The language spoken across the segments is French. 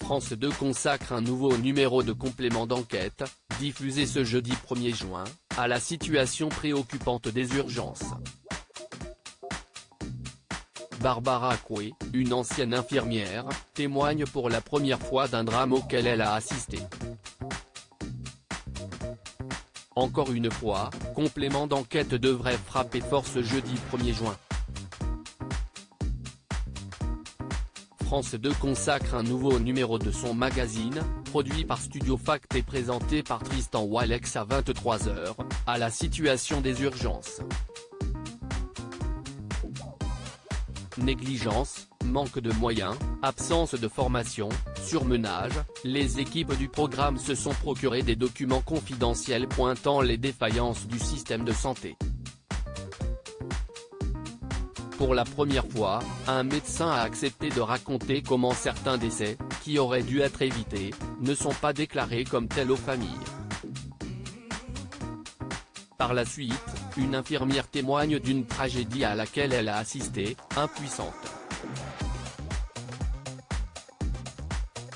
France 2 consacre un nouveau numéro de complément d'enquête, diffusé ce jeudi 1er juin, à la situation préoccupante des urgences. Barbara Coué, une ancienne infirmière, témoigne pour la première fois d'un drame auquel elle a assisté. Encore une fois, complément d'enquête devrait frapper fort ce jeudi 1er juin. France 2 consacre un nouveau numéro de son magazine, produit par Studio Fact et présenté par Tristan Walex à 23h, à la situation des urgences. Négligence, manque de moyens, absence de formation, surmenage, les équipes du programme se sont procuré des documents confidentiels pointant les défaillances du système de santé. Pour la première fois, un médecin a accepté de raconter comment certains décès, qui auraient dû être évités, ne sont pas déclarés comme tels aux familles. Par la suite, une infirmière témoigne d'une tragédie à laquelle elle a assisté, impuissante.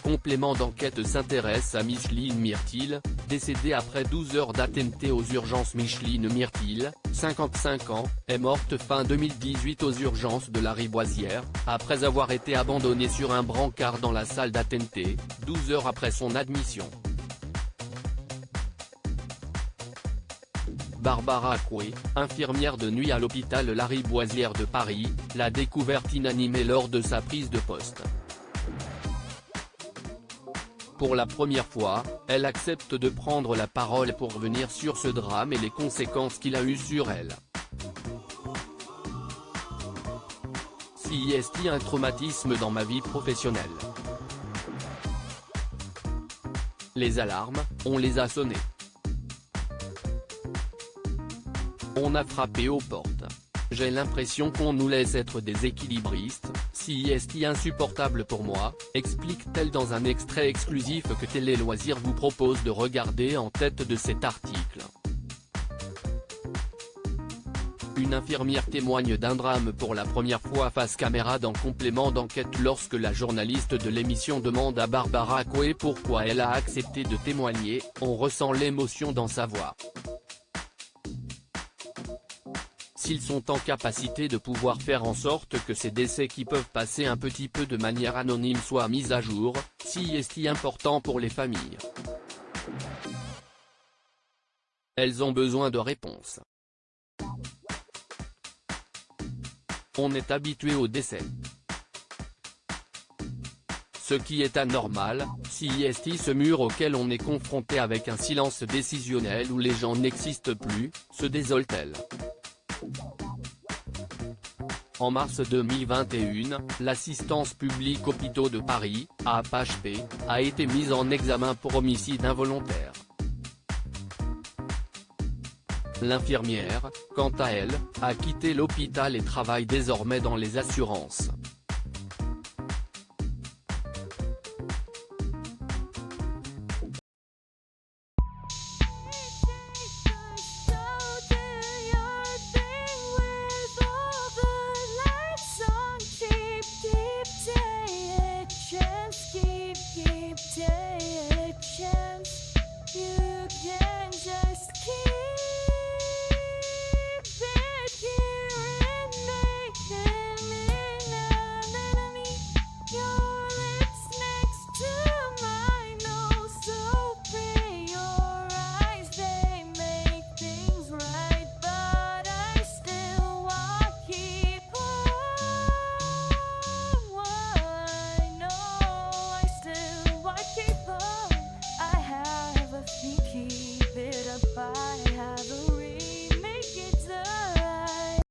Complément d'enquête s'intéresse à Micheline Myrtil, décédée après 12 heures d'attenté aux urgences. Micheline Myrtil, 55 ans, est morte fin 2018 aux urgences de Lariboisière, après avoir été abandonnée sur un brancard dans la salle d'attenté, 12 heures après son admission. Barbara Coué, infirmière de nuit à l'hôpital Lariboisière de Paris, l'a découverte inanimée lors de sa prise de poste. Pour la première fois, elle accepte de prendre la parole pour revenir sur ce drame et les conséquences qu'il a eues sur elle. Si est un traumatisme dans ma vie professionnelle. Les alarmes, on les a sonnées. On a frappé aux portes. J'ai l'impression qu'on nous laisse être des équilibristes, si est insupportable pour moi, explique-t-elle dans un extrait exclusif que Télé Loisirs vous propose de regarder en tête de cet article. Une infirmière témoigne d'un drame pour la première fois face caméra dans Complément d'enquête lorsque la journaliste de l'émission demande à Barbara Coué pourquoi elle a accepté de témoigner, on ressent l'émotion dans sa voix. S'ils sont en capacité de pouvoir faire en sorte que ces décès qui peuvent passer un petit peu de manière anonyme soient mis à jour, si est important pour les familles. Elles ont besoin de réponses. On est habitué au décès. Ce qui est anormal, si est ce mur auquel on est confronté avec un silence décisionnel où les gens n'existent plus, se désole-t-elle. En mars 2021, l'Assistance publique Hôpitaux de Paris, APHP, a été mise en examen pour homicide involontaire. L'infirmière, quant à elle, a quitté l'hôpital et travaille désormais dans les assurances.